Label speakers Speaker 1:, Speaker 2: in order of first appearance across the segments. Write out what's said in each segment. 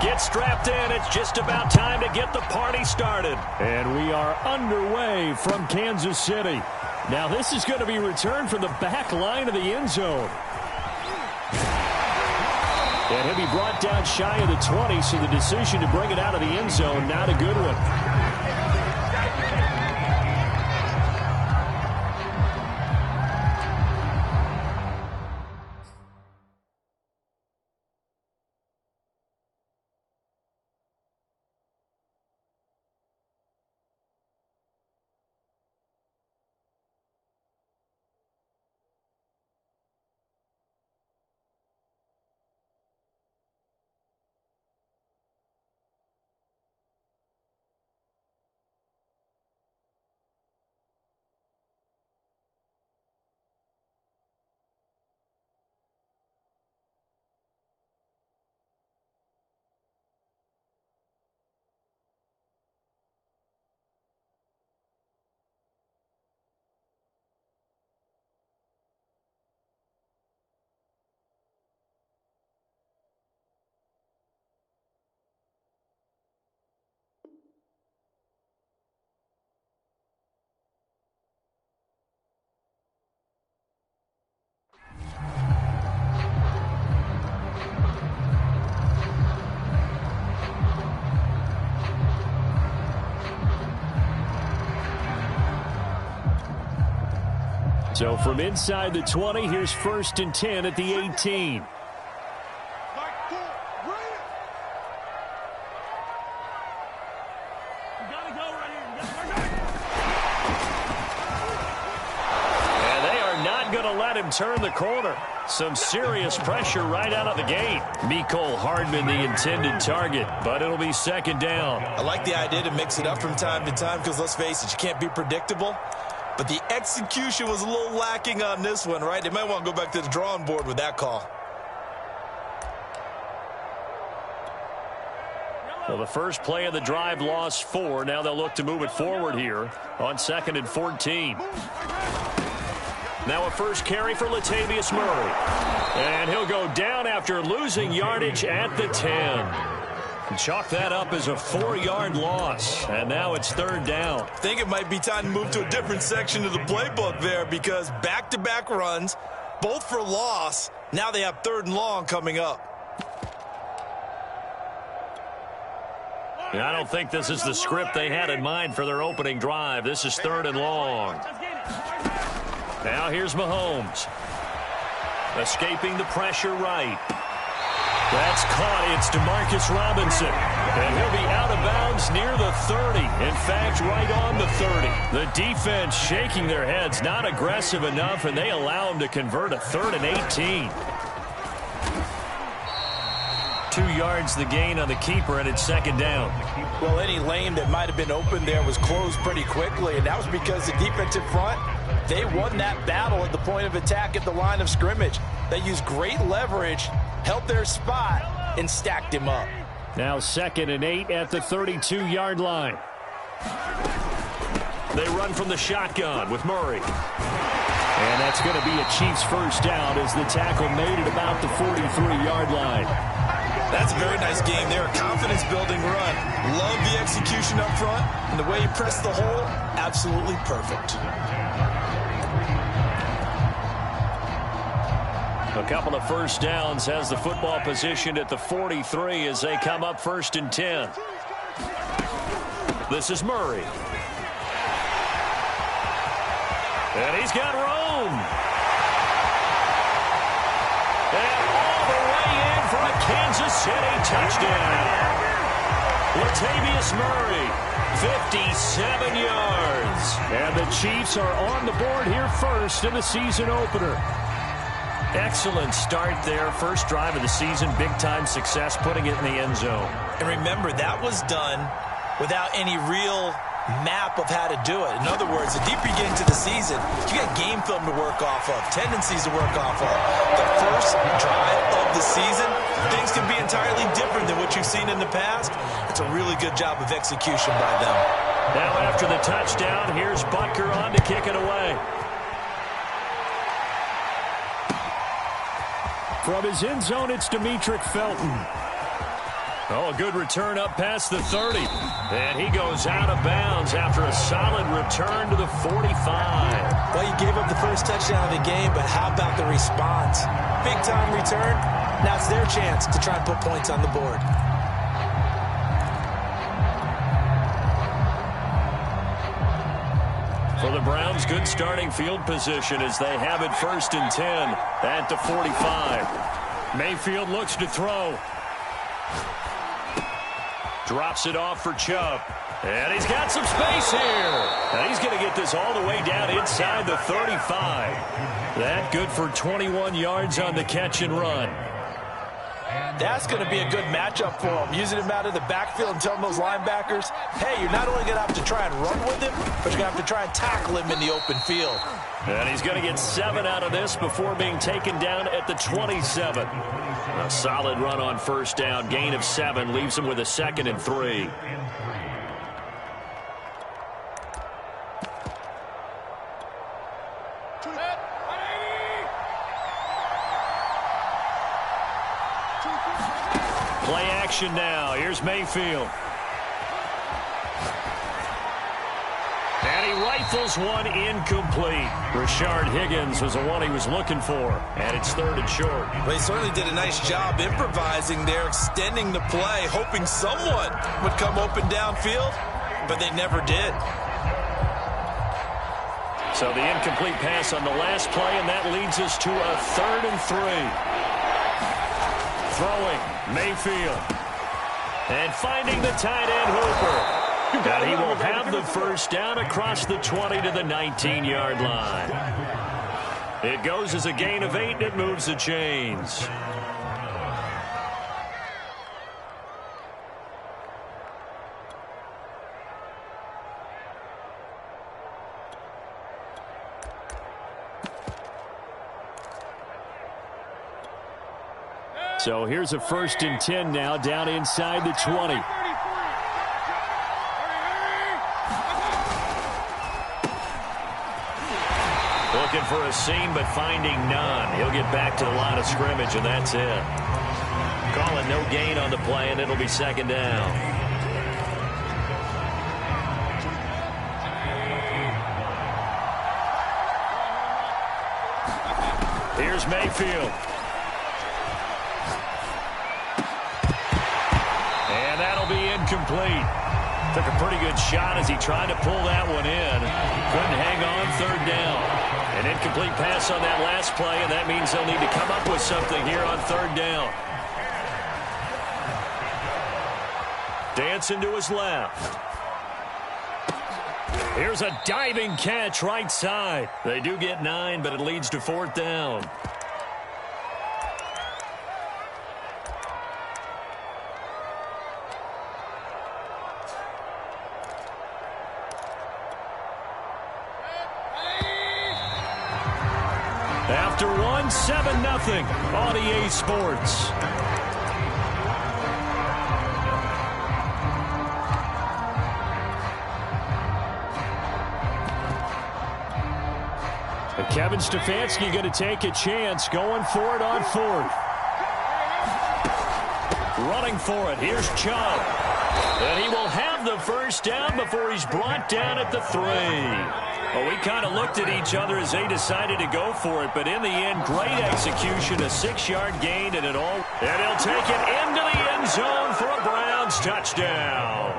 Speaker 1: Get strapped in. It's just about time to get the party started. And we are underway from Kansas City. Now this is going to be returned from the back line of the end zone. And he'll be brought down shy of the 20, so the decision to bring it out of the end zone, not a good one. So from inside the 20, here's 1st and 10 at the 18. And they are not going to let him turn the corner. Some serious pressure right out of the gate. Mecole Hardman, the intended target, but it'll be 2nd down.
Speaker 2: I like the idea to mix it up from time to time because, let's face it, you can't be predictable. But the execution was a little lacking on this one, right? They might want to go back to the drawing board with that call.
Speaker 1: Well, the first play of the drive lost 4. Now they'll look to move it forward here on 2nd and 14. Now a first carry for Latavius Murray. And he'll go down after losing yardage at the 10. Chalk that up as a 4-yard loss. And now it's 3rd down.
Speaker 2: I think it might be time to move to a different section of the playbook there because back-to-back runs, both for loss. Now they have 3rd and long coming up.
Speaker 1: I don't think this is the script they had in mind for their opening drive. This is 3rd and long. Now here's Mahomes. Escaping the pressure right. That's caught. It's Demarcus Robinson. And he'll be out of bounds near the 30. In fact, right on the 30. The defense shaking their heads, not aggressive enough, and they allow him to convert a 3rd and 18. 2 yards the gain on the keeper, and it's 2nd down.
Speaker 2: Well, any lane that might have been open there was closed pretty quickly, and that was because the defensive front, they won that battle at the point of attack at the line of scrimmage. They used great leverage, held their spot, and stacked him up.
Speaker 1: Now 2nd and 8 at the 32-yard line. They run from the shotgun with Murray. And that's going to be a Chiefs first down as the tackle made it about the 43-yard line.
Speaker 2: That's a very nice game there. A confidence-building run. Love the execution up front. And the way he pressed the hole, absolutely perfect.
Speaker 1: A couple of first downs has the football positioned at the 43 as they come up 1st and 10. This is Murray. And he's got room. And all the way in for a Kansas City touchdown. Latavius Murray, 57 yards. And the Chiefs are on the board here first in the season opener. Excellent start there. First drive of the season. Big-time success putting it in the end zone.
Speaker 2: And remember, that was done without any real map of how to do it. In other words, the deeper you get into the season, you got game film to work off of, tendencies to work off of. The first drive of the season, things can be entirely different than what you've seen in the past. It's a really good job of execution by them.
Speaker 1: Now after the touchdown, here's Butker on to kick it away. From his end zone, it's Demetric Felton. Oh, a good return up past the 30. And he goes out of bounds after a solid return to the 45.
Speaker 2: Well, you gave up the first touchdown of the game, but how about the response? Big-time return. Now it's their chance to try and put points on the board.
Speaker 1: For the Browns, good starting field position as they have it 1st and 10 at the 45. Mayfield looks to throw. Drops it off for Chubb. And he's got some space here. And he's going to get this all the way down inside the 35. That good for 21 yards on the catch and run.
Speaker 2: That's going to be a good matchup for him. Using him out of the backfield and telling those linebackers, hey, you're not only going to have to try and run with him, but you're going to have to try and tackle him in the open field.
Speaker 1: And he's going to get 7 out of this before being taken down at the 27. A solid run on 1st down. Gain of 7 leaves him with a 2nd and 3. Play action now. Here's Mayfield. And he rifles one incomplete. Rashard Higgins was the one he was looking for. And it's 3rd and short.
Speaker 2: Well, he certainly did a nice job improvising there, extending the play, hoping someone would come open downfield, but they never did.
Speaker 1: So the incomplete pass on the last play, and that leads us to a 3rd and 3. Throwing, Mayfield. And finding the tight end, Hooper. And he will have the 1st down across the 20 to the 19-yard line. It goes as a gain of 8, and it moves the chains. So here's a 1st and 10 now down inside the 20. Looking for a seam, but finding none. He'll get back to the line of scrimmage, and that's it. Call it no gain on the play, and it'll be 2nd down. Here's Mayfield. And that'll be incomplete. Took a pretty good shot as he tried to pull that one in. Couldn't hang on, 3rd down. An incomplete pass on that last play, and that means they'll need to come up with something here on 3rd down. Dancing to his left. Here's a diving catch right side. They do get 9, but it leads to 4th down. After 1, 7-0 on EA Sports. And Kevin Stefanski going to take a chance, going for it on 4th. Running for it. Here's Chubb. And he will have the 1st down before he's brought down at the 3. Well, we kind of looked at each other as they decided to go for it, but in the end, great execution, a 6-yard gain, and it all. And he'll take it into the end zone for a Browns touchdown.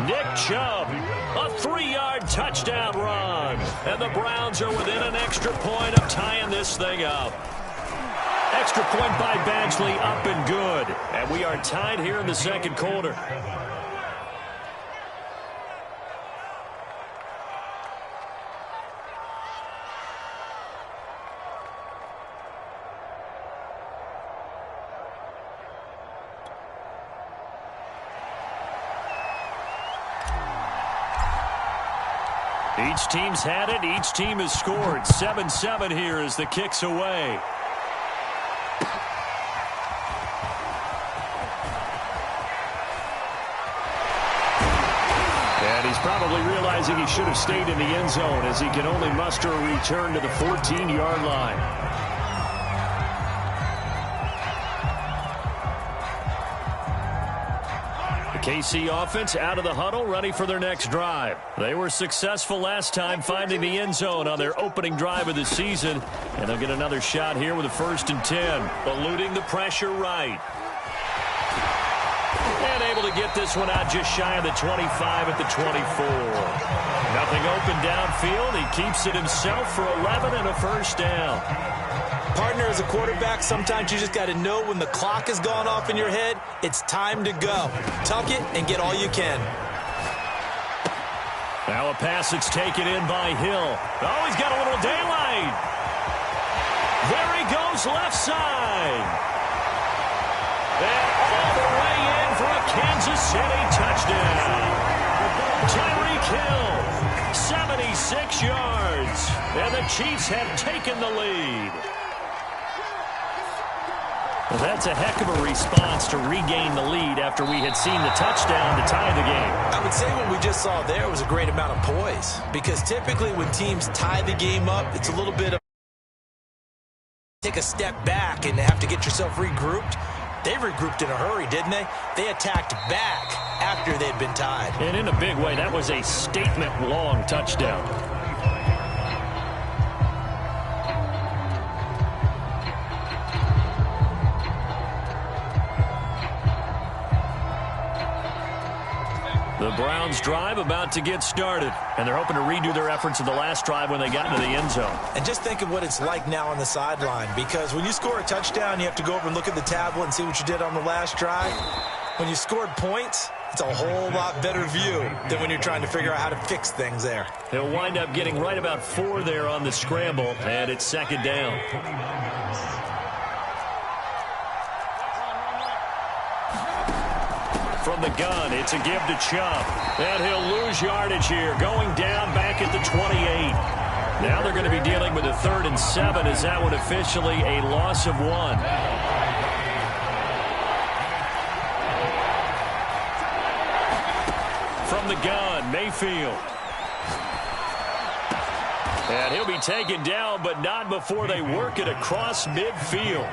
Speaker 1: Nick Chubb, a 3-yard touchdown run, and the Browns are within an extra point of tying this thing up. Extra point by Badgley, up and good, and we are tied here in the 2nd quarter. Each team's had it. Each team has scored. 7-7 here as the kick's away. And he's probably realizing he should have stayed in the end zone as he can only muster a return to the 14-yard line. KC offense out of the huddle, ready for their next drive. They were successful last time finding the end zone on their opening drive of the season, and they'll get another shot here with a 1st and 10. Eluding the pressure right. And able to get this one out just shy of the 25 at the 24. Nothing open downfield. He keeps it himself for 11 and a 1st down.
Speaker 2: Partner, as a quarterback, sometimes you just got to know when the clock has gone off in your head, it's time to go. Tuck it and get all you can.
Speaker 1: Now a pass that's taken in by Hill. Oh, he's got a little daylight. There he goes left side. And all the way in for a Kansas City touchdown. Tyreek Hill, 76 yards. And the Chiefs have taken the lead. Well, that's a heck of a response to regain the lead after we had seen the touchdown to tie the game.
Speaker 2: I would say what we just saw there was a great amount of poise, because typically when teams tie the game up, it's a little bit of take a step back and have to get yourself regrouped. They regrouped in a hurry, didn't they? They attacked back after they'd been tied.
Speaker 1: And in a big way, that was a statement-long touchdown. The Browns drive about to get started, and they're hoping to redo their efforts of the last drive when they got into the end zone.
Speaker 2: And just think of what it's like now on the sideline, because when you score a touchdown, you have to go over and look at the tablet and see what you did on the last drive. When you scored points, it's a whole lot better view than when you're trying to figure out how to fix things there.
Speaker 1: He'll wind up getting right about 4 there on the scramble, and it's 2nd down. From the gun, it's a give to Chubb. And he'll lose yardage here, going down back at the 28. Now they're going to be dealing with a 3rd and 7, as that one officially a loss of 1. From the gun, Mayfield. And he'll be taken down, but not before they work it across midfield.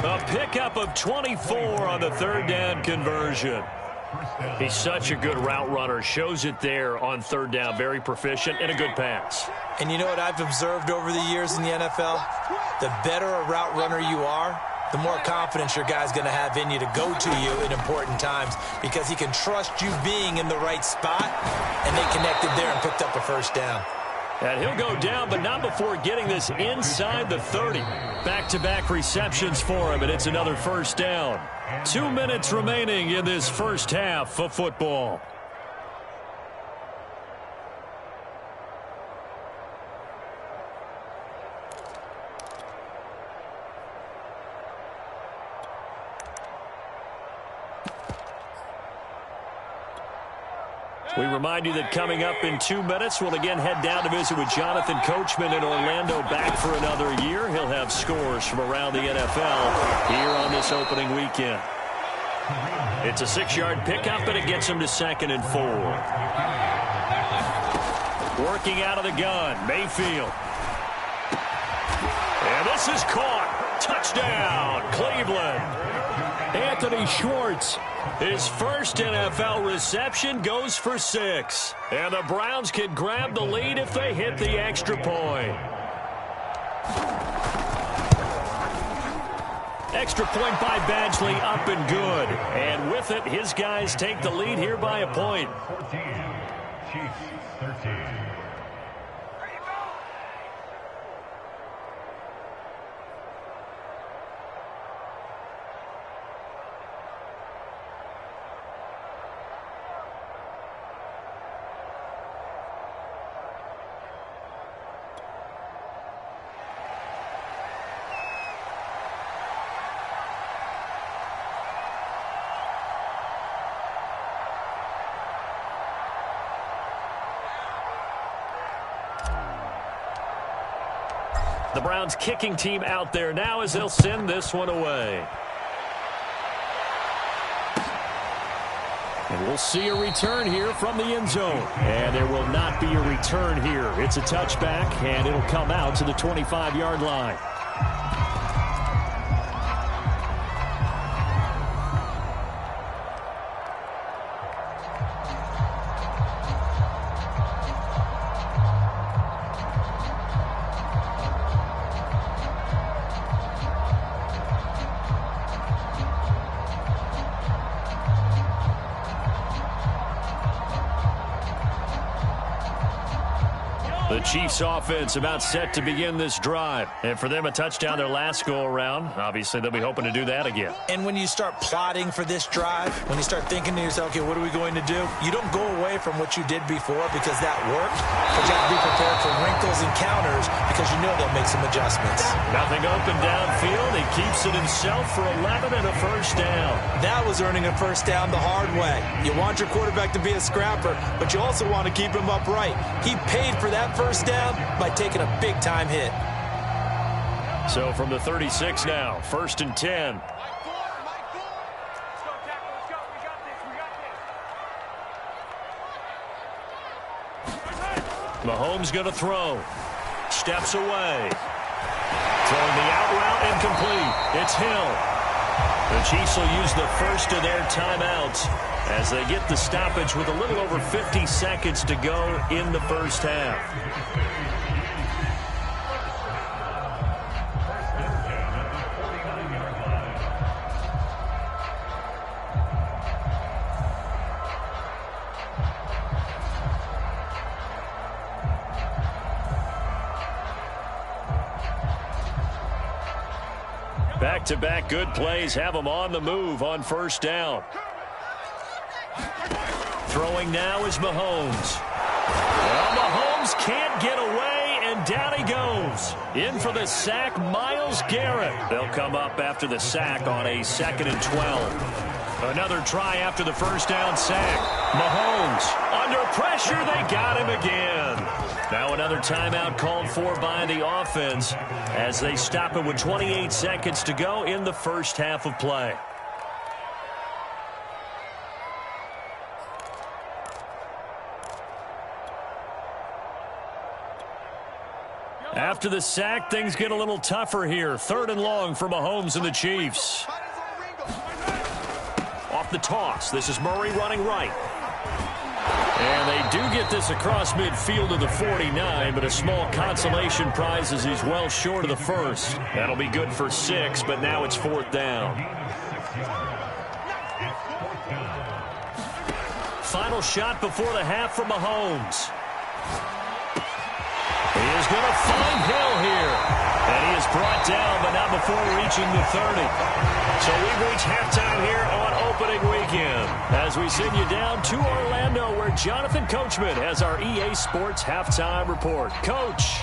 Speaker 1: A pickup of 24 on the 3rd down conversion. He's such a good route runner. Shows it there on 3rd down. Very proficient and a good pass.
Speaker 2: And you know what I've observed over the years in the NFL? The better a route runner you are, the more confidence your guy's going to have in you to go to you in important times, because he can trust you being in the right spot, and they connected there and picked up a 1st down.
Speaker 1: And he'll go down, but not before getting this inside the 30. Back-to-back receptions for him, and it's another 1st down. 2 minutes remaining in this first half of football. We remind you that coming up in 2 minutes, we'll again head down to visit with Jonathan Coachman in Orlando, back for another year. He'll have scores from around the NFL here on this opening weekend. It's a 6-yard pickup, and it gets him to 2nd and 4. Working out of the gun, Mayfield. And this is caught. Touchdown, Cleveland. Anthony Schwartz, his first NFL reception, goes for 6. And the Browns can grab the lead if they hit the extra point. Extra point by Badgley, up and good. And with it, his guys take the lead here by a point.
Speaker 3: 14, Chiefs 13.
Speaker 1: The Browns kicking team out there now as they'll send this one away. And we'll see a return here from the end zone. And there will not be a return here. It's a touchback, and it'll come out to the 25-yard line. Chiefs offense about set to begin this drive. And for them, a touchdown their last go-around. Obviously, they'll be hoping to do that again.
Speaker 2: And when you start plotting for this drive, when you start thinking to yourself, okay, what are we going to do? You don't go away from what you did before because that worked. But you have to be prepared for wrinkles and counters because you know they'll make some adjustments.
Speaker 1: Nothing open downfield. He keeps it himself for 11 and a first down. That was earning a first down the hard way. You want your quarterback to be a scrapper, but you also want to keep him upright. He paid for that first down by taking a big-time hit. So from the 36 now, 1st and 10. Mahomes going to throw. Steps away. Throwing the out route incomplete. It's Hill. The Chiefs will use the first of their timeouts as they get the stoppage with a little over 50 seconds to go in the first half. Back-to-back good plays have them on the move on first down. Throwing now is Mahomes. Well, Mahomes can't get away, and down he goes. In for the sack, Myles Garrett. They'll come up after the sack on a 2nd and 12. Another try after the first down sack. Mahomes under pressure. They got him again. Now another timeout called for by the offense as they stop it with 28 seconds to go in the first half of play. After the sack, things get a little tougher here. 3rd and long for Mahomes and the Chiefs. Off the toss, this is Murray running right. And they do get this across midfield to the 49, but a small consolation prize as he's well short of the first. That'll be good for 6, but now it's 4th down. Final shot before the half from Mahomes. He is going to find Hill here. And he is brought down, but not before reaching the 30. So we've reached halftime here on opening weekend as we send you down to Orlando where Jonathan Coachman has our EA Sports halftime report. Coach.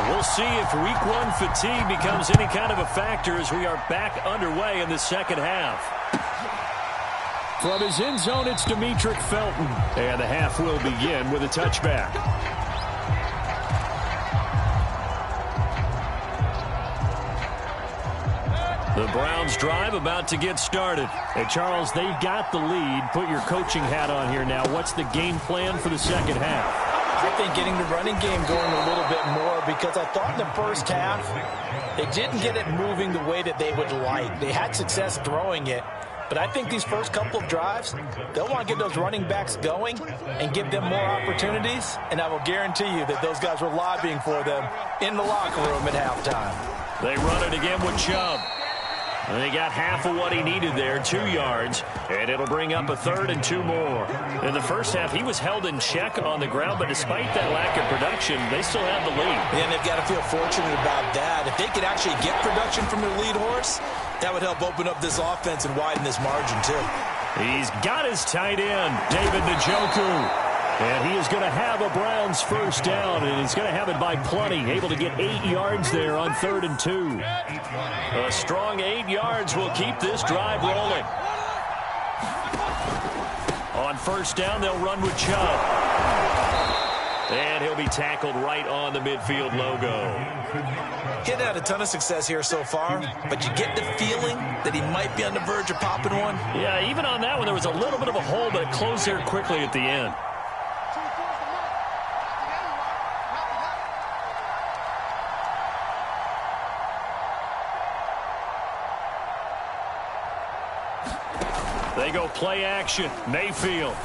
Speaker 1: We'll see if week 1 fatigue becomes any kind of a factor as we are back underway in the second half. From his end zone, it's Demetric Felton. And the half will begin with a touchback. The Browns drive about to get started. Hey, Charles, they've got the lead. Put your coaching hat on here now. What's the game plan for the second half?
Speaker 2: I think getting the running game going a little bit more because I thought in the first half they didn't get it moving the way that they would like. They had success throwing it, but I think these first couple of drives, they'll want to get those running backs going and give them more opportunities, and I will guarantee you that those guys were lobbying for them in the locker room at halftime.
Speaker 1: They run it again with Chubb. And they got half of what he needed there, 2 yards, and it'll bring up a 3rd and 2 more. In the first half, he was held in check on the ground, but despite that lack of production, they still have the lead.
Speaker 2: And they've got to feel fortunate about that. If they could actually get production from their lead horse, that would help open up this offense and widen this margin, too.
Speaker 1: He's got his tight end, David Njoku. And he is going to have a Browns first down, and he's going to have it by plenty. Able to get 8 yards there on 3rd and 2. A strong 8 yards will keep this drive rolling. On first down, they'll run with Chubb. And he'll be tackled right on the midfield logo.
Speaker 2: He hadn't had a ton of success here so far, but you get the feeling that he might be on the verge of popping one.
Speaker 1: Yeah, even on that one, there was a little bit of a hole, but it closed there quickly at the end. They go play action. Mayfield.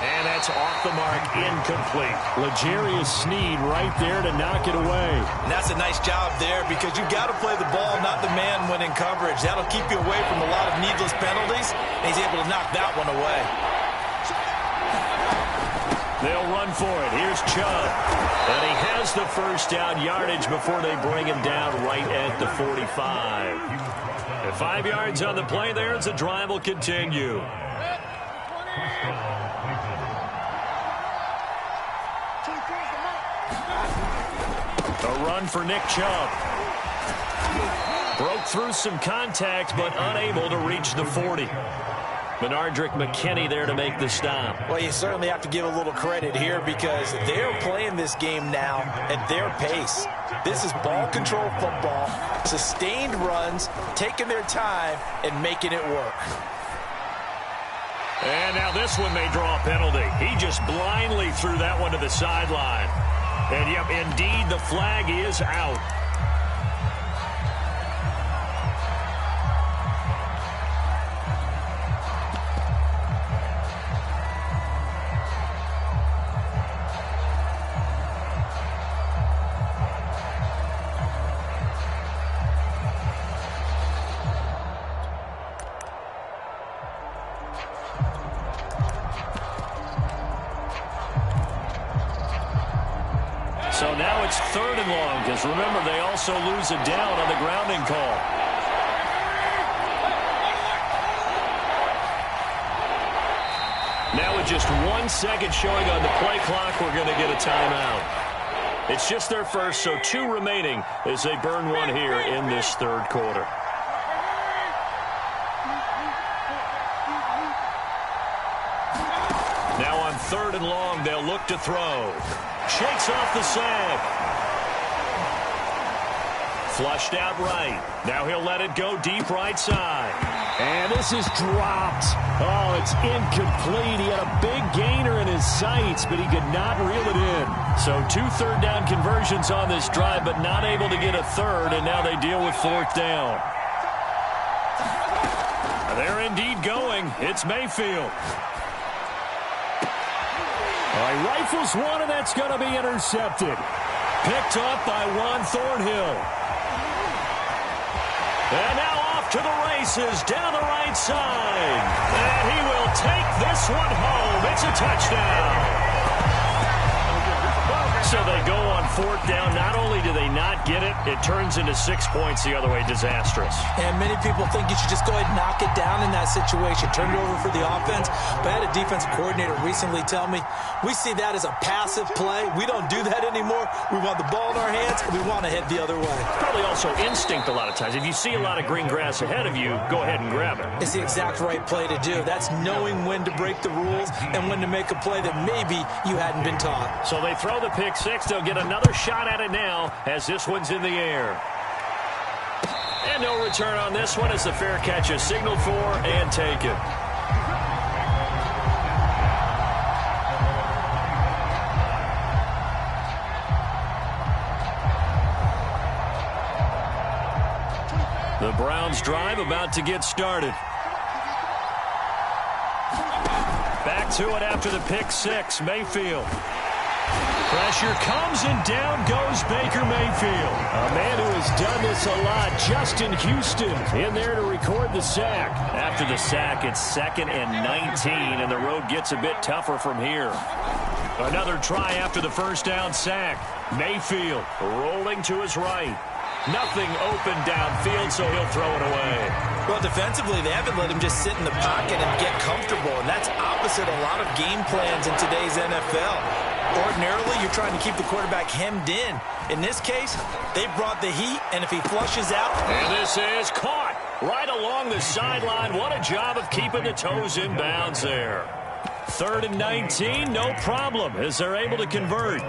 Speaker 1: And that's off the mark, incomplete.
Speaker 4: L'Jarius Sneed right there to knock it away.
Speaker 2: And that's a nice job there because you've got to play the ball, not the man when in coverage. That'll keep you away from a lot of needless penalties, and he's able to knock that one away.
Speaker 1: They'll run for it. Here's Chubb. And he has the first down yardage before they bring him down right at the 45. And 5 yards on the play there as the drive will continue. A run for Nick Chubb. Broke through some contact, but unable to reach the 40. Benardrick McKinney there to make the stop.
Speaker 2: Well, you certainly have to give a little credit here because they're playing this game now at their pace. This is ball control football, sustained runs, taking their time, and making it work.
Speaker 1: And now this one may draw a penalty. He just blindly threw that one to the sideline. And, yep, indeed, the flag is out. So now it's 3rd and long, because remember, they also lose a down on the grounding call. Now with just 1 second showing on the play clock, we're going to get a timeout. It's just their first, so 2 remaining as they burn one here in this 3rd quarter. Now on 3rd and long, they'll look to throw. Shakes off the sack. Flushed out right. Now he'll let it go deep right side.
Speaker 4: And this is dropped. Oh, it's incomplete. He had a big gainer in his sights, but he could not reel it in.
Speaker 1: So 2 third down conversions on this drive, but not able to get a third, and now they deal with 4th down. They're indeed going. It's Mayfield.
Speaker 4: All right, rifles one, and that's going to be intercepted.
Speaker 1: Picked up by Juan Thornhill. And now off to the races down the right side. And he will take this one home. It's a touchdown. So they go on 4th down. Not only do they not get it, it turns into 6 points the other way. Disastrous.
Speaker 2: And many people think you should just go ahead and knock it down in that situation. Turn it over for the offense. But I had a defensive coordinator recently tell me, we see that as a passive play. We don't do that anymore. We want the ball in our hands, and we want to head the other way.
Speaker 1: Probably also instinct a lot of times. If you see a lot of green grass ahead of you, go ahead and grab it.
Speaker 2: It's the exact right play to do. That's knowing when to break the rules and when to make a play that maybe you hadn't been taught.
Speaker 1: So they throw the pick 6. They'll get another shot at it now as this one's in the air. And no return on this one as the fair catch is signaled for and taken. The Browns drive about to get started. Back to it after the pick 6, Mayfield. Pressure comes and down goes Baker Mayfield.
Speaker 4: A man who has done this a lot, Justin Houston, in there to record the sack.
Speaker 1: After the sack, it's 2nd and 19, and the road gets a bit tougher from here. Another try after the first down sack. Mayfield rolling to his right. Nothing open downfield, so he'll throw it away.
Speaker 2: Well, defensively, they haven't let him just sit in the pocket and get comfortable, and that's opposite a lot of game plans in today's NFL. Ordinarily, you're trying to keep the quarterback hemmed in. In this case, they brought the heat, and if he flushes out...
Speaker 1: And this is caught right along the sideline. What a job of keeping the toes in bounds there. 3rd and 19, no problem, as they're able to convert.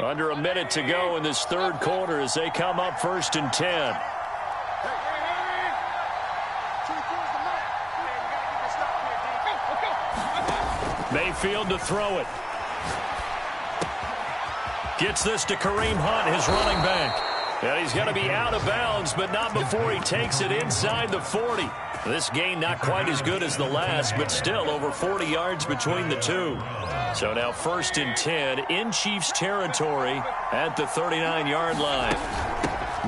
Speaker 1: Under a minute to go in this 3rd quarter as they come up 1st and 10. Mayfield to throw it. Gets this to Kareem Hunt, his running back. And he's going to be out of bounds, but not before he takes it inside the 40. This gain not quite as good as the last, but still over 40 yards between the two. So now 1st and 10 in Chiefs territory at the 39-yard line.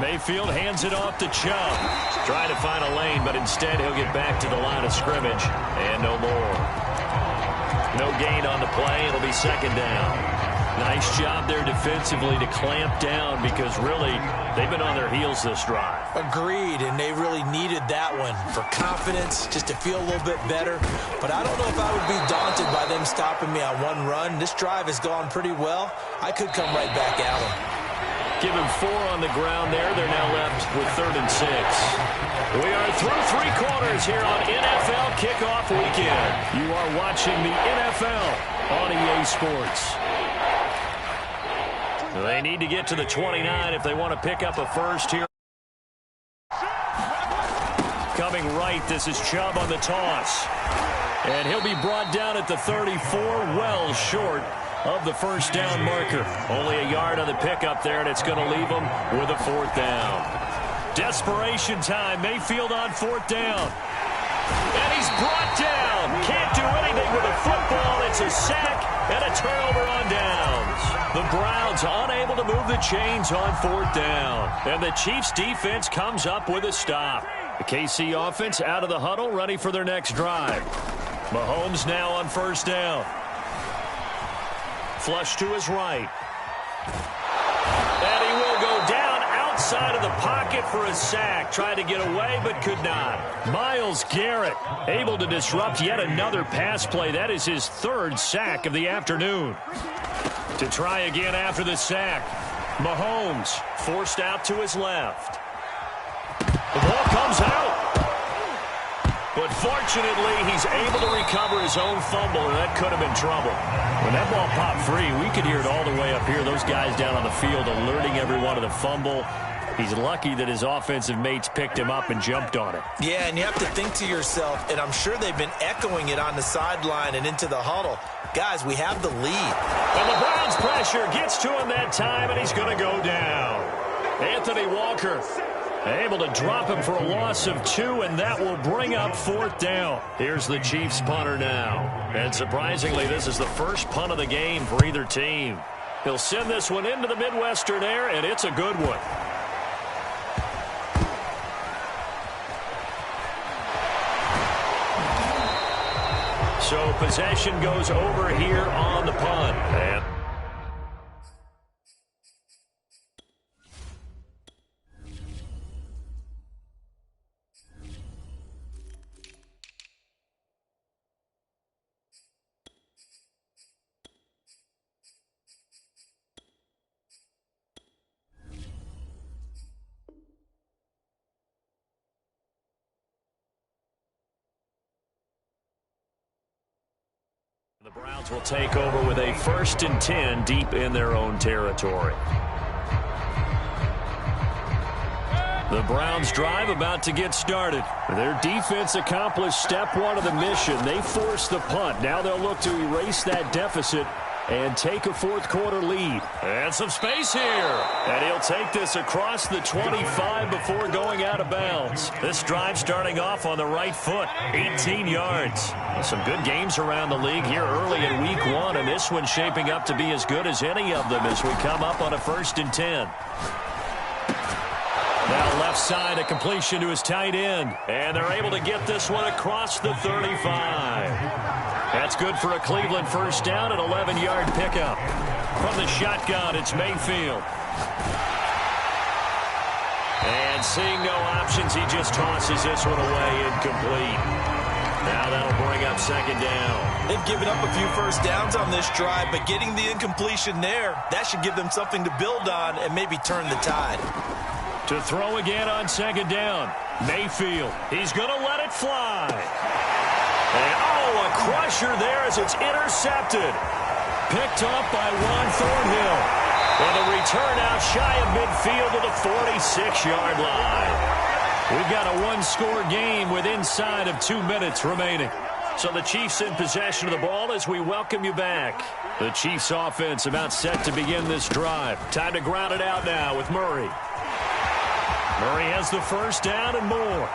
Speaker 1: Mayfield hands it off to Chubb. Trying to find a lane, but instead he'll get back to the line of scrimmage. And no more. No gain on the play. It'll be 2nd down. Nice job there defensively to clamp down because really they've been on their heels this drive.
Speaker 2: Agreed, and they really needed that one for confidence, just to feel a little bit better. But I don't know if I would be daunted by them stopping me on one run. This drive has gone pretty well. I could come right back at them.
Speaker 1: Give him 4 on the ground there. They're now left with 3rd and 6. We are through 3 quarters here on NFL Kickoff Weekend. You are watching the NFL on EA Sports. They need to get to the 29 if they want to pick up a first here. Coming right, this is Chubb on the toss. And he'll be brought down at the 34, well short of the 1st down marker. Only a yard on the pickup there, and it's going to leave him with a 4th down. Desperation time. Mayfield on 4th down. And he's brought down. Can't do anything with a football. It's a sack and a turnover on downs. The Browns unable to move the chains on 4th down. And the Chiefs defense comes up with a stop. The KC offense out of the huddle, ready for their next drive. Mahomes now on 1st down. Flush to his right. And he will go down outside of the pocket for a sack. Tried to get away, but could not. Myles Garrett able to disrupt yet another pass play. That is his 3rd sack of the afternoon. To try again after the sack. Mahomes forced out to his left. The ball comes out. But fortunately, he's able to recover his own fumble, and that could have been trouble. When that ball popped free, we could hear it all the way up here. Those guys down on the field alerting everyone of the fumble. He's lucky that his offensive mates picked him up and jumped on it.
Speaker 2: Yeah, and you have to think to yourself, and I'm sure they've been echoing it on the sideline and into the huddle. Guys, we have the lead.
Speaker 1: And the Browns pressure gets to him that time, and he's going to go down. Anthony Walker able to drop him for a loss of 2, and that will bring up 4th down. Here's the Chiefs punter now. And surprisingly, this is the first punt of the game for either team. He'll send this one into the Midwestern air, and it's a good one. So possession goes over here on the punt. And the Browns will take over with a 1st and 10 deep in their own territory. The Browns drive about to get started. Their defense accomplished step 1 of the mission. They forced the punt. Now they'll look to erase that deficit and take a 4th quarter lead. And some space here. And he'll take this across the 25 before going out of bounds. This drive starting off on the right foot, 18 yards. Some good games around the league here early in week 1, and this one's shaping up to be as good as any of them as we come up on a 1st and 10. Now left side, a completion to his tight end. And they're able to get this one across the 35. That's good for a Cleveland 1st down, an 11-yard pickup. From the shotgun, it's Mayfield. And seeing no options, he just tosses this one away incomplete. Now that'll bring up 2nd down.
Speaker 2: They've given up a few 1st downs on this drive, but getting the incompletion there, that should give them something to build on and maybe turn the tide.
Speaker 1: To throw again on 2nd down. Mayfield, he's going to let it fly. And, a crusher there as it's intercepted. Picked up by Juan Thornhill. And the return out shy of midfield to the 46-yard line. We've got a 1-score game with inside of 2 minutes remaining. So the Chiefs in possession of the ball as we welcome you back. The Chiefs offense about set to begin this drive. Time to ground it out now with Murray. Murray has the first down and more.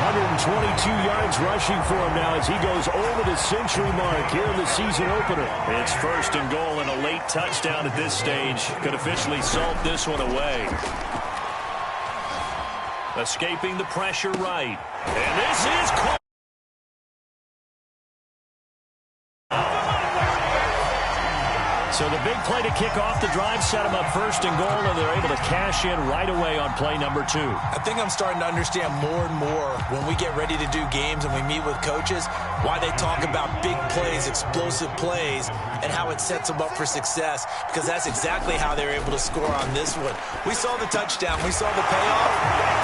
Speaker 4: 122 yards rushing for him now as he goes over the century mark here in the season opener.
Speaker 1: It's first and goal and a late touchdown at this stage. Could officially salt this one away. Escaping the pressure right. And this is caught. So the big play to kick off the drive set them up first and goal, and they're able to cash in right away on play number 2.
Speaker 2: I think I'm starting to understand more and more when we get ready to do games and we meet with coaches why they talk about big plays, explosive plays, and how it sets them up for success, because that's exactly how they're able to score on this one. We saw the touchdown. We saw the payoff.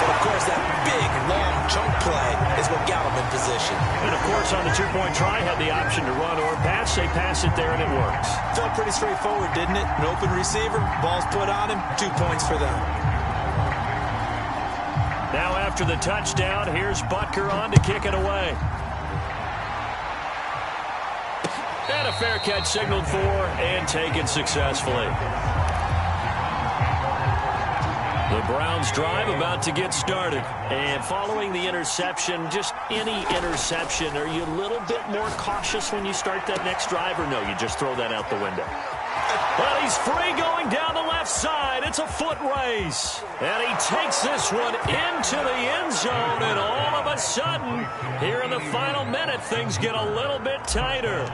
Speaker 2: But, of course, that big, long chunk play is what got them in position.
Speaker 1: And, of course, on the two-point try, had the option to run or pass. They pass it there, and it works.
Speaker 2: Felt pretty straightforward, didn't it? An open receiver, ball's put on him, 2 points for them.
Speaker 1: Now after the touchdown, here's Butker on to kick it away. And a fair catch signaled for and taken successfully. The Browns drive about to get started. And following the interception, just any interception, are you a little bit more cautious when you start that next drive, or no, you just throw that out the window? Well, he's free going down the left side. It's a foot race. And he takes this one into the end zone, and all of a sudden, here in the final minute, things get a little bit tighter.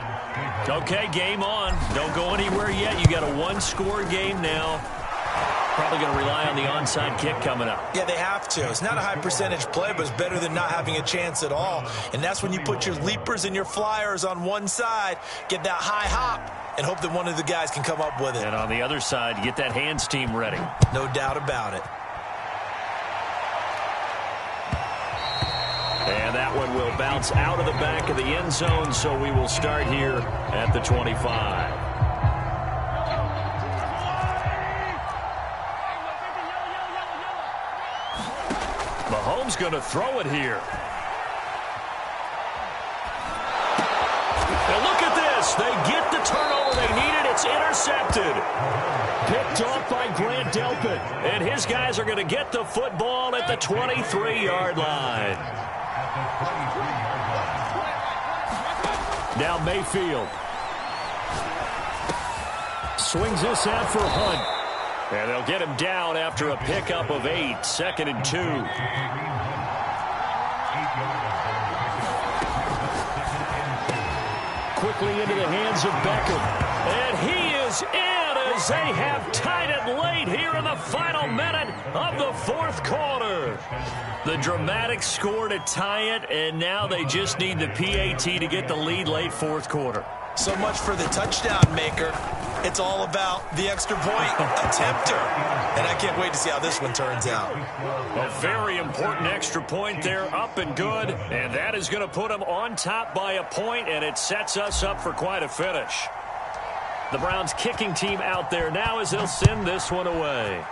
Speaker 1: Okay, game on. Don't go anywhere yet. You got a one-score game now. Probably going to rely on the onside kick coming up.
Speaker 2: Yeah, they have to. It's not a high percentage play, but it's better than not having a chance at all. And that's when you put your leapers and your flyers on one side, get that high hop, and hope that one of the guys can come up with it.
Speaker 1: And on the other side, you get that hands team ready.
Speaker 2: No doubt about it.
Speaker 1: And that one will bounce out of the back of the end zone, so we will start here at the 25. Mahomes going to throw it here. And look at this. They get the turnover they needed. It's intercepted.
Speaker 4: Picked off by Grant Delpit.
Speaker 1: And his guys are going to get the football at the 23-yard line.
Speaker 4: Now Mayfield. Swings this out for Hunt.
Speaker 1: And they'll get him down after a pickup of 8, 2nd and 2.
Speaker 4: Quickly into the hands of Beckham.
Speaker 1: And he is in as they have tied it late here in the final minute of the fourth quarter. The dramatic score to tie it, and now they just need the PAT to get the lead late fourth quarter.
Speaker 2: So much for the touchdown maker. It's all about the extra point attempter. And I can't wait to see how this one turns out.
Speaker 1: A very important extra point there, up and good. And that is going to put them on top by a point, and it sets us up for quite a finish. The Browns kicking team out there now as they'll send this one away.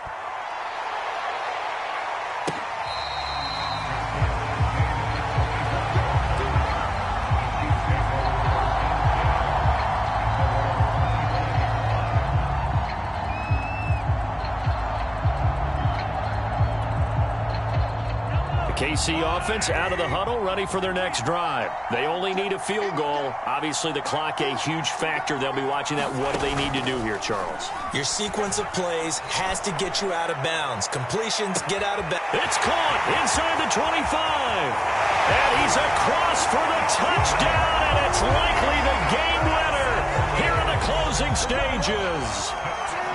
Speaker 1: KC offense out of the huddle, ready for their next drive. They only need a field goal. Obviously, the clock a huge factor. They'll be watching that. What do they need to do here, Charles?
Speaker 2: Your sequence of plays has to get you out of bounds. Completions, get out of bounds.
Speaker 1: It's caught inside the 25. And he's across for the touchdown, and it's likely the game winner here in the closing stages.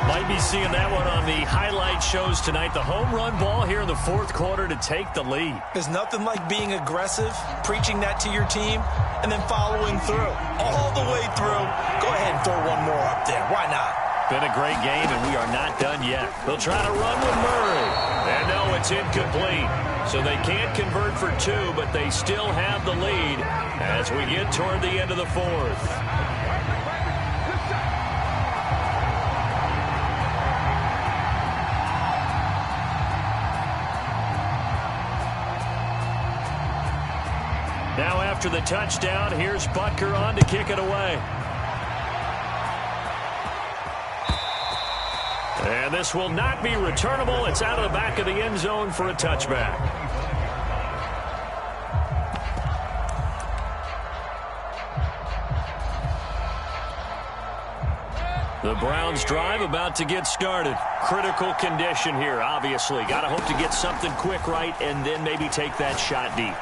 Speaker 1: Might be seeing that one on the highlight shows tonight. The home run ball here in the fourth quarter to take the lead.
Speaker 2: There's nothing like being aggressive, preaching that to your team, and then following through. All the way through. Go ahead and throw one more up there. Why not?
Speaker 1: Been a great game, and we are not done yet. They'll try to run with Murray. And no, it's incomplete. So they can't convert for 2, but they still have the lead as we get toward the end of the fourth. Now after the touchdown, here's Butker on to kick it away. And this will not be returnable. It's out of the back of the end zone for a touchback. The Browns drive about to get started. Critical condition here, obviously. Got to hope to get something quick right and then maybe take that shot deep.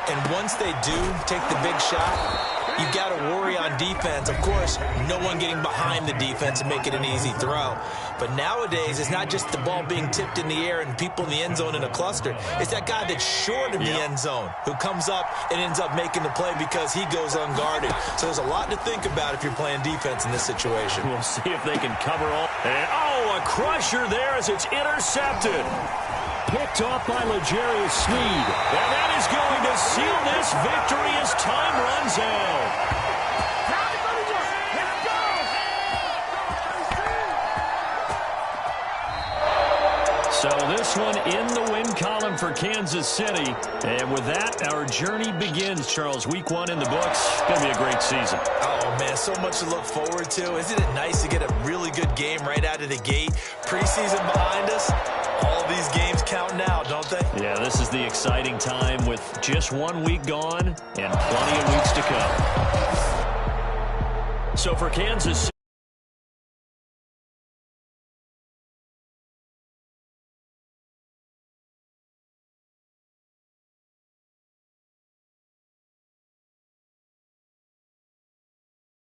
Speaker 2: And once they do take the big shot, you've got to worry on defense. Of course, no one getting behind the defense and make it an easy throw. But nowadays, it's not just the ball being tipped in the air and people in the end zone in a cluster. It's that guy that's short of the end zone who comes up and ends up making the play because he goes unguarded. So there's a lot to think about if you're playing defense in this situation.
Speaker 1: We'll see if they can cover all. And, a crusher there as it's intercepted.
Speaker 4: Picked off by L'Jarius Sneed.
Speaker 1: And that is going to seal this victory as time runs out. So this one in the win column for Kansas City. And with that, our journey begins, Charles. Week 1 in the books. It's going to be a great season.
Speaker 2: Oh, man, so much to look forward to. Isn't it nice to get a really good game right out of the gate? Preseason behind us. All these games count now, don't they?
Speaker 1: Yeah, this is the exciting time with just 1 week gone and plenty of weeks to come. So for Kansas